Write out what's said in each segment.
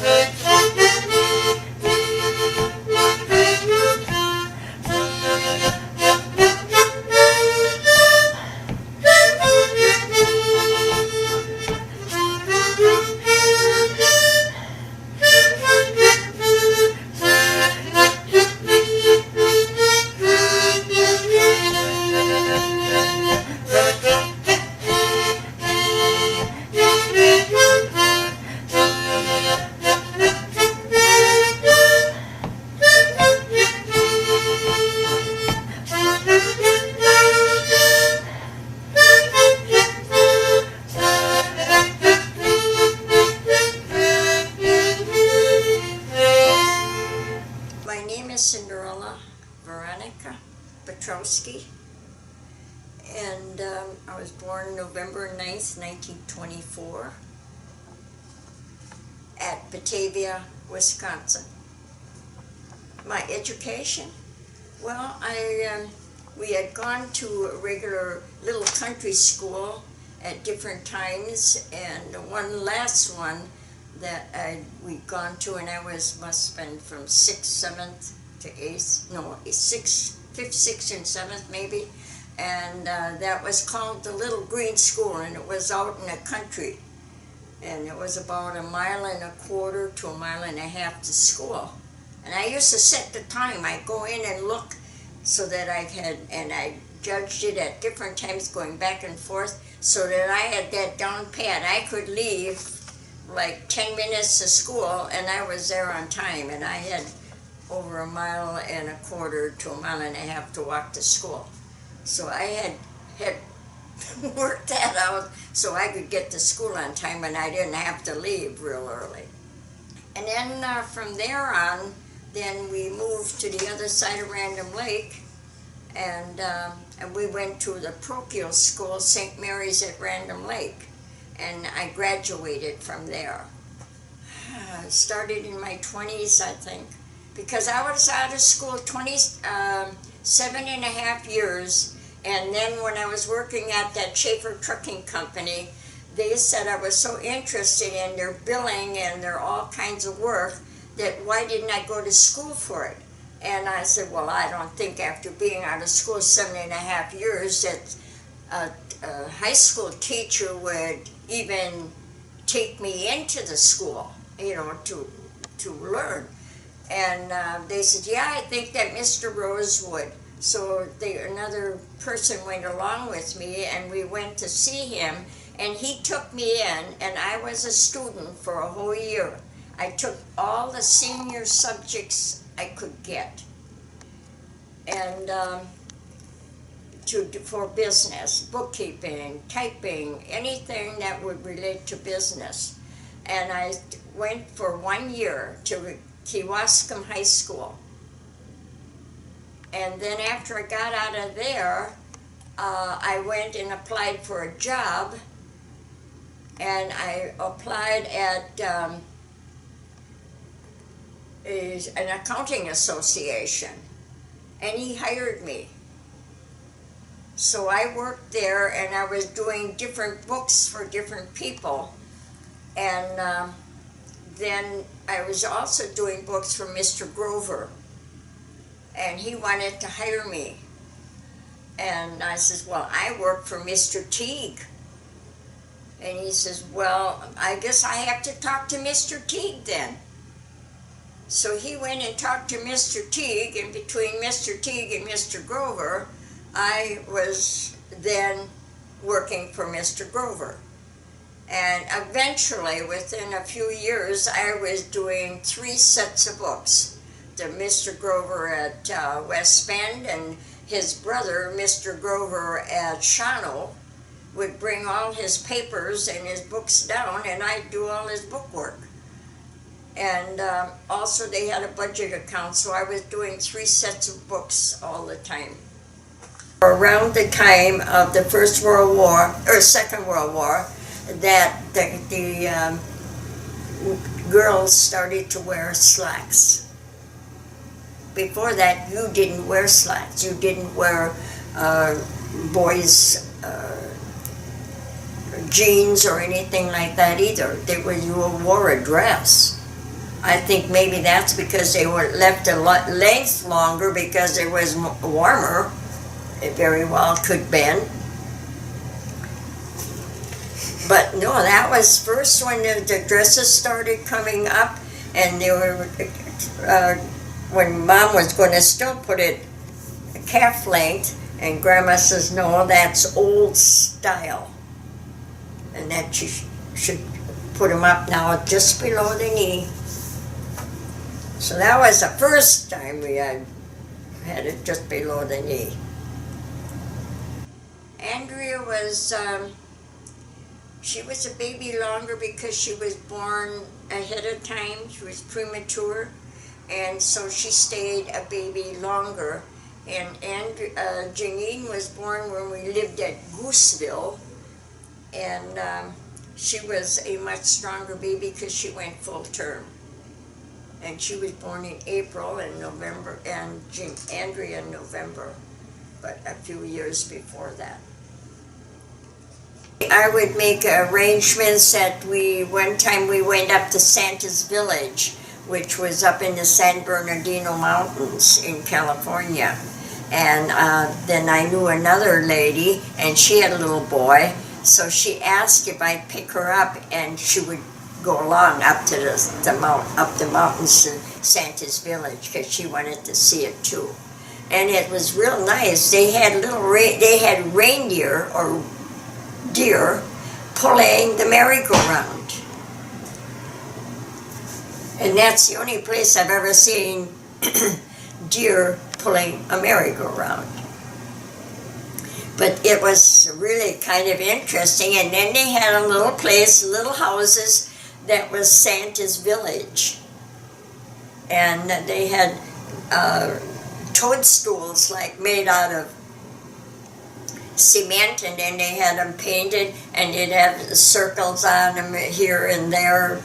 My name is Cinderella and I was born November 9th, 1924 at Batavia, Wisconsin. My education? Well, we had gone to a regular little country school at different times, and the last one that we'd gone to, and I must have been from 6th, 7th to 8th, no, 6th, 5th, 6th, and 7th maybe, and that was called the Little Green School, and it was out in the country, and it was about 1.25 miles to 1.5 miles to school. And I used to set the time. I'd go in and look so that I judged it at different times, going back and forth, so that I had that down pat. I could leave like 10 minutes to school, and I was there on time, and I had over 1.25 miles to 1.5 miles to walk to school. So I had worked that out so I could get to school on time, and I didn't have to leave real early. And then from there on, then we moved to the other side of Random Lake, and we went to the parochial school, St. Mary's at Random Lake, and I graduated from there. I started in my 20s, I think, because I was out of school 7.5 years, and then when I was working at that Schaefer Trucking Company, they said I was so interested in their billing and their all kinds of work that why didn't I go to school for it? And I said, well, I don't think after being out of school 7.5 years that a high school teacher would even take me into the school, to learn. And they said, yeah, I think that Mr. Rose would. So another person went along with me, and we went to see him, and he took me in, and I was a student for a whole year. I took all the senior subjects I could get, and for business, bookkeeping, typing, anything that would relate to business. And I went for 1 year to Kewaskum High School. And then after I got out of there, I went and applied for a job, and I applied at an accounting association, and he hired me. So I worked there, and I was doing different books for different people, and then I was also doing books for Mr. Grover, and he wanted to hire me. And I says, well, I work for Mr. Teague. And he says, well, I guess I have to talk to Mr. Teague then. So he went and talked to Mr. Teague, and between Mr. Teague and Mr. Grover, I was then working for Mr. Grover. And eventually, within a few years, I was doing 3 sets of books. The Mr. Grover at West Bend, and his brother, Mr. Grover at Shawano, would bring all his papers and his books down, and I'd do all his book work. And also they had a budget account, so I was doing 3 sets of books all the time. Around the time of the First World War, or Second World War, that the girls started to wear slacks. Before that, you didn't wear slacks. You didn't wear boys' jeans or anything like that either. You wore a dress. I think maybe that's because they were left a length longer because it was warmer. It very well could been. But no, that was first when the dresses started coming up, and they were when Mom was going to still put it calf length, and Grandma says, no, that's old style, and that she should put them up now just below the knee. So that was the first time we had it just below the knee. Andrea was, she was a baby longer because she was born ahead of time. She was premature, and so she stayed a baby longer. And Janine was born when we lived at Gooseville, and she was a much stronger baby because she went full term. And she was born in April and November, and Andrea in November, but a few years before that. I would make arrangements that one time we went up to Santa's Village, which was up in the San Bernardino Mountains in California. And then I knew another lady, and she had a little boy, so she asked if I'd pick her up, and she would go along up to the mountains to Santa's Village because she wanted to see it too. And it was real nice. They had reindeer or deer pulling the merry-go-round. And that's the only place I've ever seen deer pulling a merry-go-round. But it was really kind of interesting. And then they had a little place, little houses, that was Santa's Village. And they had toadstools like made out of cement, and then they had them painted, and they'd have circles on them here and there,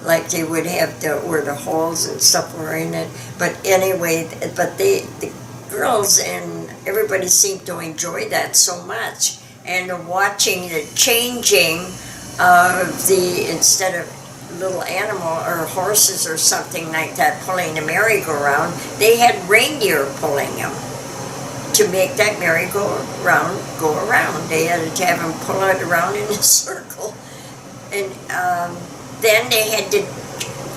like they would have where the holes and stuff were in it. But anyway, the girls and everybody seemed to enjoy that so much, and watching the changing of instead of little animal or horses or something like that pulling the merry-go-round, they had reindeer pulling them to make that merry-go-round go around. They had to have them pull it around in a circle. And then they had to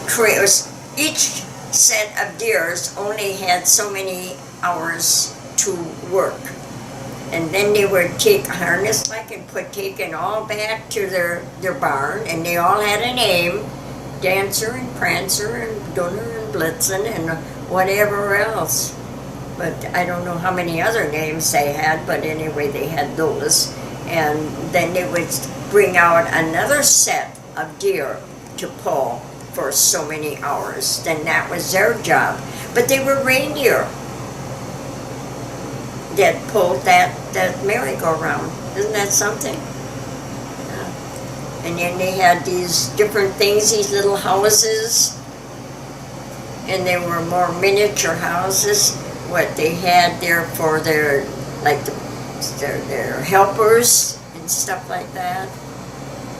create, each set of deers only had so many hours to work. And then they would take a harness and take it all back to their barn, and they all had a name, Dancer and Prancer and Donner and Blitzen and whatever else. But I don't know how many other names they had, but anyway, they had those. And then they would bring out another set of deer to pull for so many hours. Then that was their job. But they were reindeer that pulled that merry-go-round. Isn't that something? And then they had these different things, these little houses, and they were more miniature houses. What they had there for their helpers and stuff like that.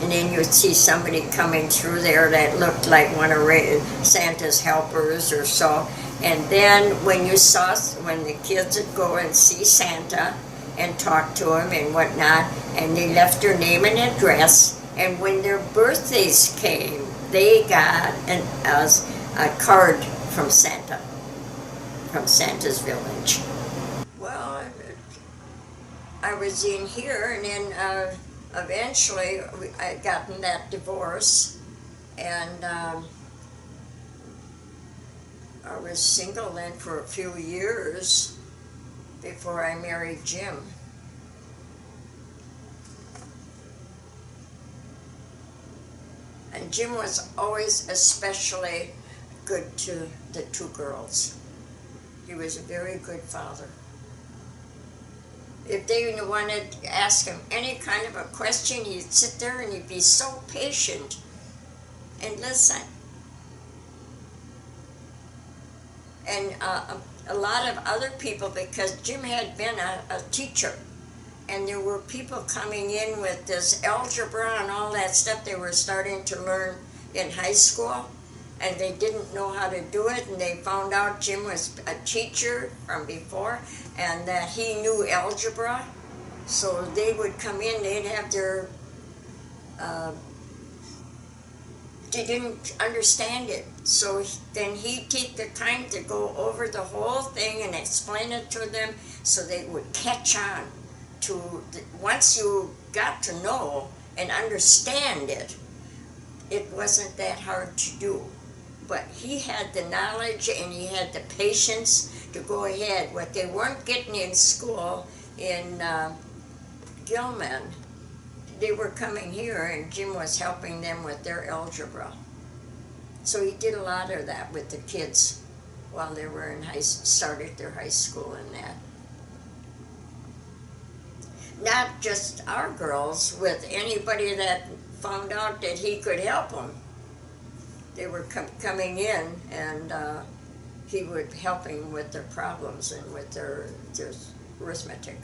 And then you'd see somebody coming through there that looked like one of Santa's helpers or so. And then when the kids would go and see Santa and talk to him and whatnot, and they left their name and address, and when their birthdays came, they got a card from Santa, from Santa's Village. Well, I was in here, and then eventually I gotten that divorce, and I was single then for a few years before I married Jim. And Jim was always especially good to the two girls. He was a very good father. If they wanted to ask him any kind of a question, he'd sit there and he'd be so patient and listen. And a lot of other people, because Jim had been a teacher, and there were people coming in with this algebra and all that stuff they were starting to learn in high school, and they didn't know how to do it, and they found out Jim was a teacher from before and that he knew algebra. So they would come in, they'd have their, they didn't understand it. So then he'd take the time to go over the whole thing and explain it to them so they would catch on to, once you got to know and understand it, it wasn't that hard to do. But he had the knowledge and he had the patience to go ahead. What they weren't getting in school in Gilman, they were coming here and Jim was helping them with their algebra. So he did a lot of that with the kids while they were in started their high school and that. Not just our girls, with anybody that found out that he could help them. They were coming in and he would helping with their problems and with their arithmetic.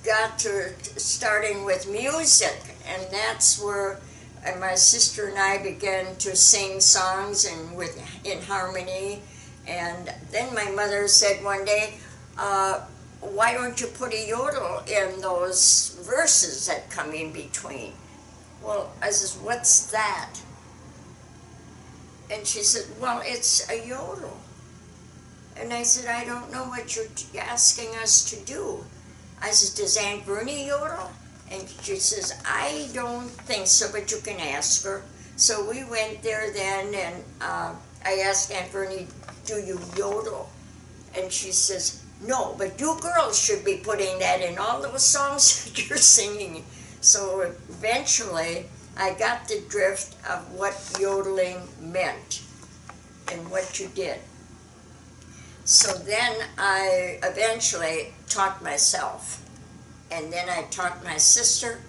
Got to starting with music, and that's where my sister and I began to sing songs and in harmony. And then my mother said one day, why don't you put a yodel in those verses that come in between? Well, I says, what's that? And she said, well, it's a yodel. And I said, I don't know what you're asking us to do. I said, does Aunt Bernie yodel? And she says, I don't think so, but you can ask her. So we went there then, and I asked Aunt Bernie, do you yodel? And she says, no, but you girls should be putting that in all those songs that you're singing. So eventually, I got the drift of what yodeling meant and what you did. So then I eventually taught myself, and then I taught my sister,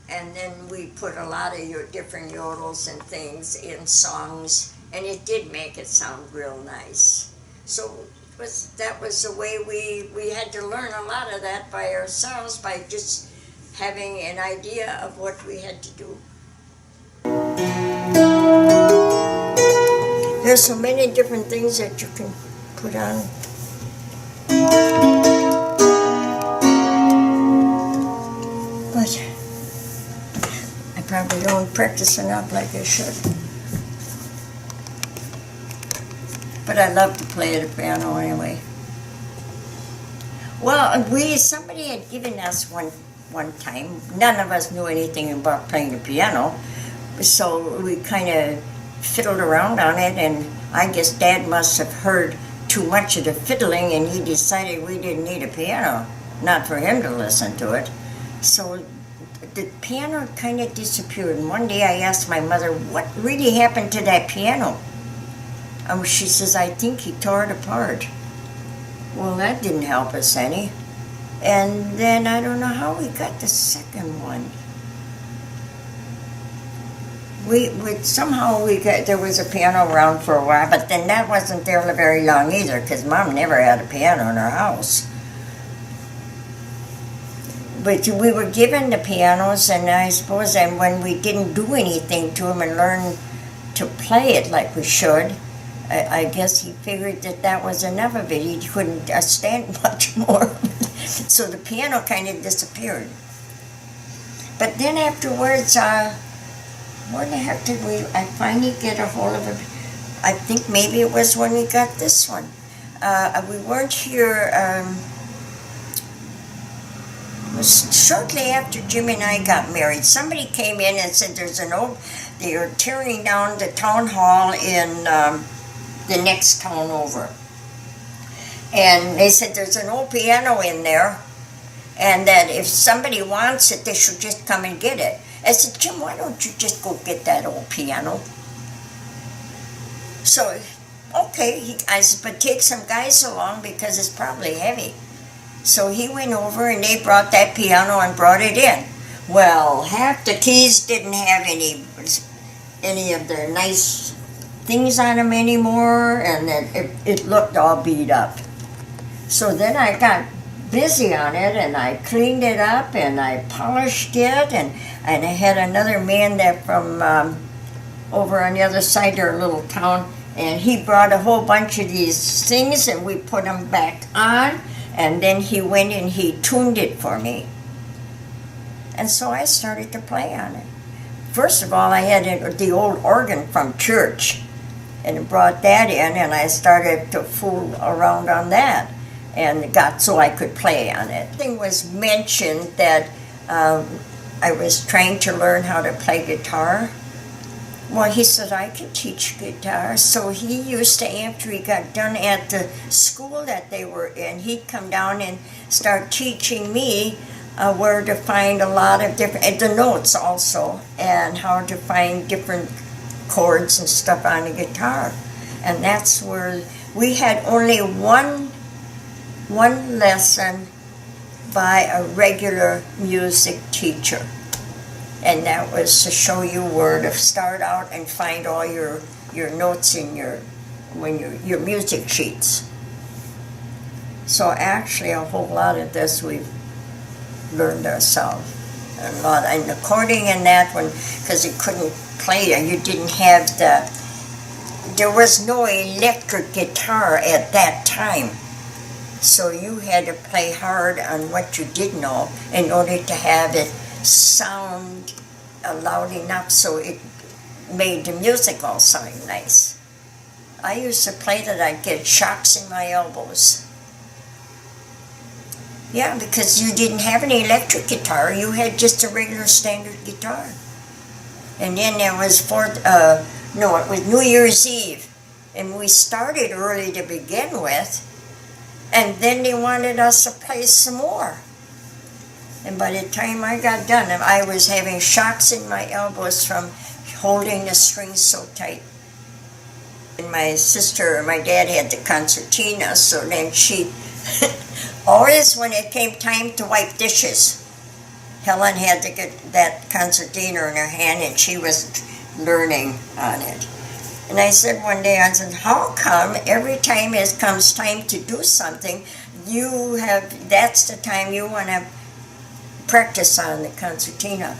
and then we put a lot of your different yodels and things in songs, and it did make it sound real nice. So that was the way we had to learn a lot of that by ourselves, by just having an idea of what we had to do. There's so many different things that you can put on. But I probably don't practice enough like I should. But I love to play the piano anyway. Well, somebody had given us one time, none of us knew anything about playing the piano, so we kind of fiddled around on it, and I guess Dad must have heard too much of the fiddling, and he decided we didn't need a piano, not for him to listen to it. So the piano kind of disappeared, and one day I asked my mother, what really happened to that piano? And she says, I think he tore it apart. Well, that didn't help us any. And then I don't know how we got the second one. Somehow there was a piano around for a while, but then that wasn't there very long either, because Mom never had a piano in her house. But we were given the pianos, and I suppose, and when we didn't do anything to them and learn to play it like we should, I guess he figured that was enough of it. He couldn't stand much more. So the piano kind of disappeared. But then afterwards, where the heck did I finally get a hold of it? I think maybe it was when we got this one. We weren't here, it was shortly after Jim and I got married. Somebody came in and said they are tearing down the town hall in the next town over. And they said there's an old piano in there, and that if somebody wants it, they should just come and get it. I said, Jim, why don't you just go get that old piano? So, okay, I said, but take some guys along because it's probably heavy. So he went over and they brought that piano and brought it in. Well, half the keys didn't have any of the nice things on them anymore, and then it looked all beat up. So then I got busy on it, and I cleaned it up, and I polished it, and I had another man that from over on the other side of our little town, and he brought a whole bunch of these things, and we put them back on, and then he went and he tuned it for me. And so I started to play on it. First of all, I had the old organ from church, and brought that in, and I started to fool around on that, and got so I could play on it. Thing was mentioned that I was trying to learn how to play guitar. Well, he said, I can teach guitar. So he used to, after he got done at the school that they were in, he'd come down and start teaching me where to find a lot of different, the notes also, and how to find different chords and stuff on the guitar. And that's where we had only one lesson by a regular music teacher, and that was to show you where to start out and find all your notes in your music sheets. So actually a whole lot of this we've learned ourselves. A lot in recording and that one, because you couldn't play it, you didn't have there was no electric guitar at that time. So you had to play hard on what you did know in order to have it sound loud enough so it made the music all sound nice. I used to play that I'd get shocks in my elbows. Yeah, because you didn't have an electric guitar, you had just a regular standard guitar. And then there was it was New Year's Eve, and we started early to begin with. And then they wanted us to play some more. And by the time I got done, I was having shocks in my elbows from holding the strings so tight. And my dad had the concertina, so then she, always when it came time to wipe dishes, Helen had to get that concertina in her hand, and she was learning on it. And I said one day, I said, how come every time it comes time to do something, that's the time you want to practice on the concertina?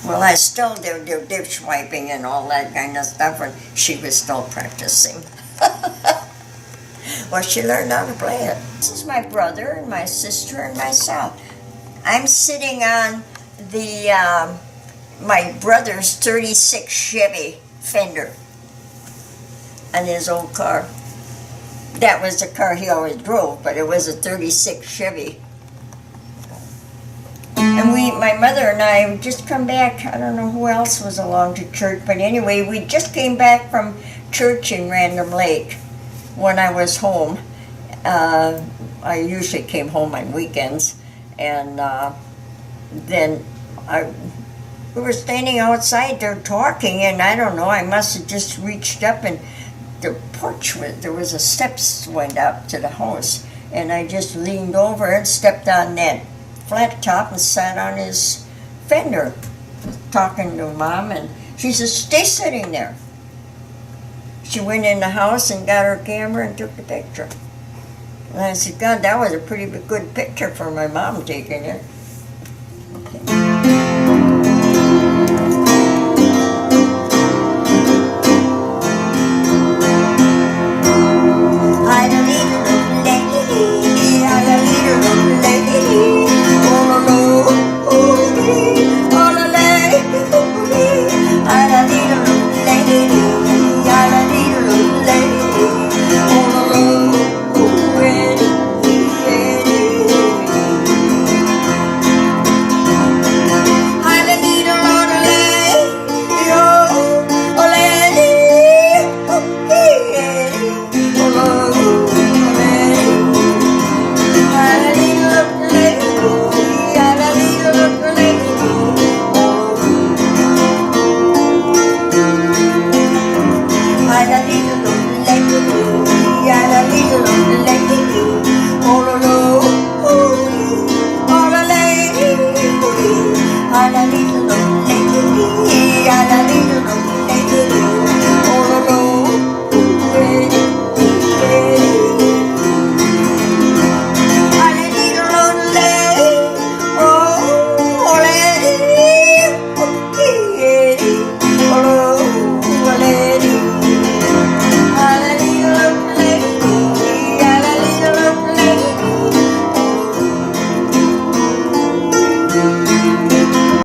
Well, I still did dish wiping and all that kind of stuff, and she was still practicing. Well, she learned how to play it. This is my brother and my sister and myself. I'm sitting on my brother's 36 Chevy Fender on his old car. That was the car he always drove, but it was a 36 Chevy. And my mother and I just come back, I don't know who else was along to church, but anyway, we just came back from church in Random Lake when I was home. I usually came home on weekends, and then we were standing outside there talking, and I don't know, I must have just reached up, and the porch, there was a steps went up to the house, and I just leaned over and stepped on that flat top and sat on his fender, talking to Mom, and she says, stay sitting there. She went in the house and got her camera and took the picture. And I said, God, that was a pretty good picture for my mom taking it.